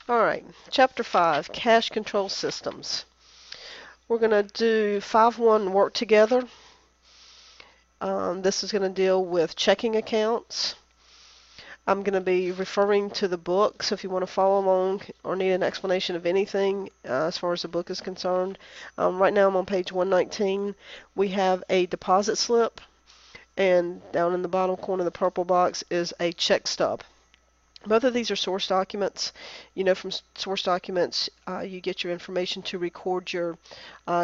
All right, Chapter 5, Cash Control Systems. We're going to do 5.1 Work Together. This is going to deal with checking accounts. I'm going to be referring to the book, so if you want to follow along or need an explanation of anything as far as the book is concerned. Right now I'm on page 119. We have a deposit slip, and down in the bottom corner of the purple box is a check stub. Both of these are source documents. You know, from source documents, you get your information to record your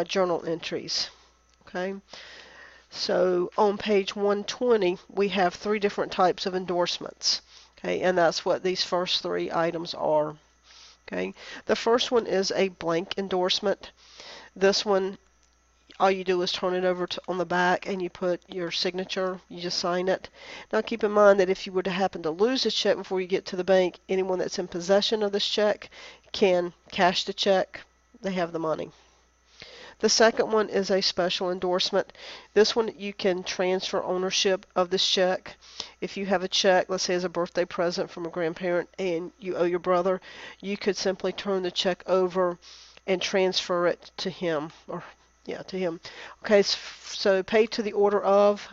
journal entries. Okay. So on page 120, we have 3 different types of endorsements. Okay, and that's what these first 3 items are. Okay. The first one is a blank endorsement. This one, all you do is turn it over on the back and you put your signature, you just sign it. Now keep in mind that if you were to happen to lose this check before you get to the bank, anyone that's in possession of this check can cash the check. They have the money. The second one is a special endorsement. This one you can transfer ownership of this check. If you have a check, let's say as a birthday present from a grandparent and you owe your brother, you could simply turn the check over and transfer it to him, or to him. Okay, so pay to the order of,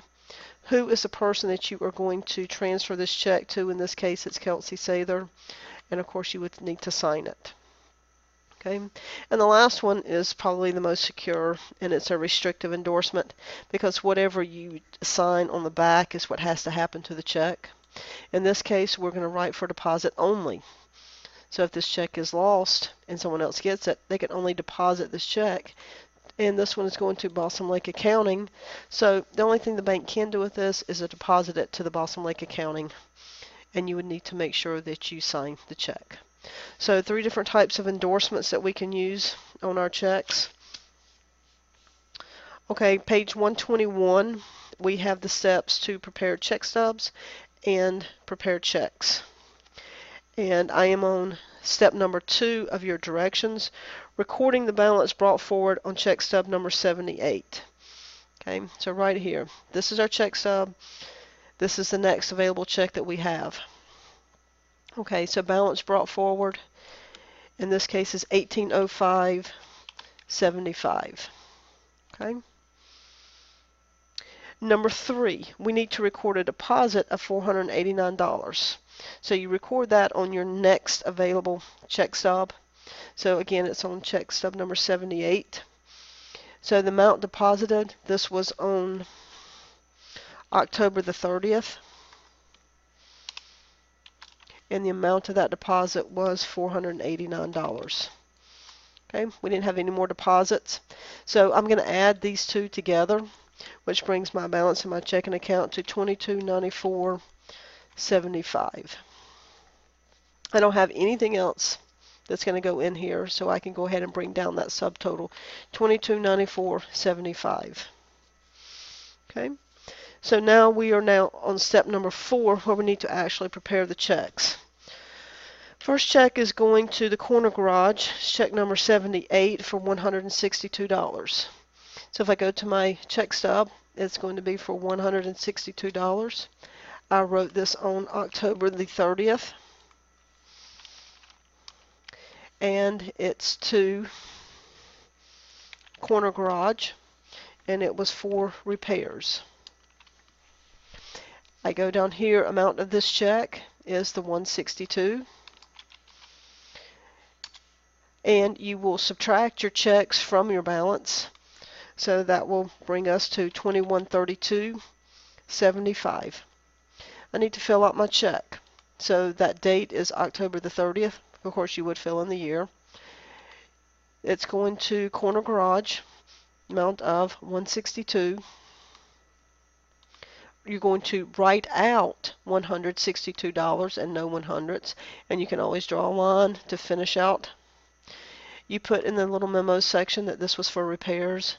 who is the person that you are going to transfer this check to? In this case, it's Kelsey Sather, and of course you would need to sign it. Okay, and the last one is probably the most secure, and it's a restrictive endorsement, because whatever you sign on the back is what has to happen to the check. In this case, we're going to write for deposit only. So if this check is lost and someone else gets it, they can only deposit this check. And this one is going to Balsam Lake Accounting. So the only thing the bank can do with this is to deposit it to the Balsam Lake Accounting. And you would need to make sure that you sign the check. So 3 different types of endorsements that we can use on our checks. Okay, page 121, we have the steps to prepare check stubs and prepare checks. And I am on step number 2 of your directions, recording the balance brought forward on check stub number 78. Okay, so right here, this is our check stub. This is the next available check that we have. Okay, so balance brought forward, in this case, is $1805.75. Okay. Number 3, we need to record a deposit of $489. So you record that on your next available check stub. So again, it's on check stub number 78. So the amount deposited, this was on October the 30th. And the amount of that deposit was $489. Okay, we didn't have any more deposits. So I'm going to add these 2 together, which brings my balance in my checking account to $2294.75. I don't have anything else that's going to go in here, so I can go ahead and bring down that subtotal, $2294.75. Okay, so now we are on step number 4, where we need to actually prepare the checks. First check is going to the Corner Garage, check number 78 for $162. So if I go to my check stub, it's going to be for $162. I wrote this on October the 30th. And it's to Corner Garage, and it was for repairs. I go down here, amount of this check is the $162. And you will subtract your checks from your balance. So that will bring us to $2132.75. I need to fill out my check. So that date is October the 30th. Of course, you would fill in the year. It's going to Corner Garage, amount of $162. You're going to write out $162 and no 100s. And you can always draw a line to finish out. You put in the little memo section that this was for repairs,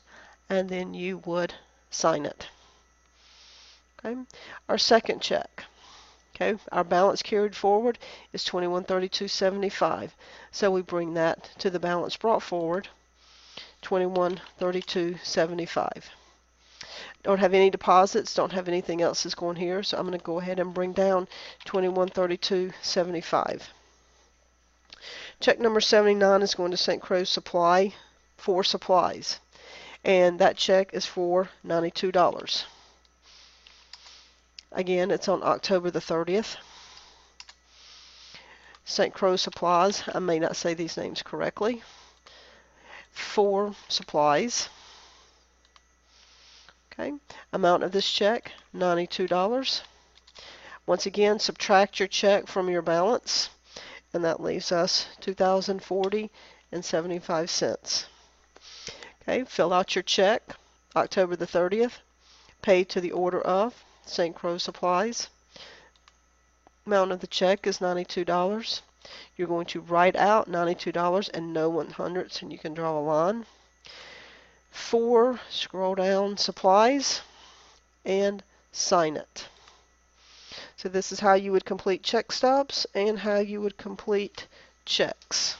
and then you would sign it. Okay, our second check. Okay, our balance carried forward is $2132.75. So we bring that to the balance brought forward, $2132.75. Don't have any deposits, don't have anything else that's going here, so I'm going to go ahead and bring down $2132.75. Check number 79 is going to St. Croix Supply for supplies, and that check is for $92. Again, it's on October the 30th. St. Croix Supplies, I may not say these names correctly, for supplies. Okay, amount of this check, $92. Once again, subtract your check from your balance, and that leaves us $2,040.75. Okay, fill out your check, October the 30th, paid to the order of St. Croix Supplies. Amount of the check is $92. You're going to write out $92 and no 100ths, and you can draw a line. For, scroll down, supplies, and sign it. So this is how you would complete check stubs and how you would complete checks.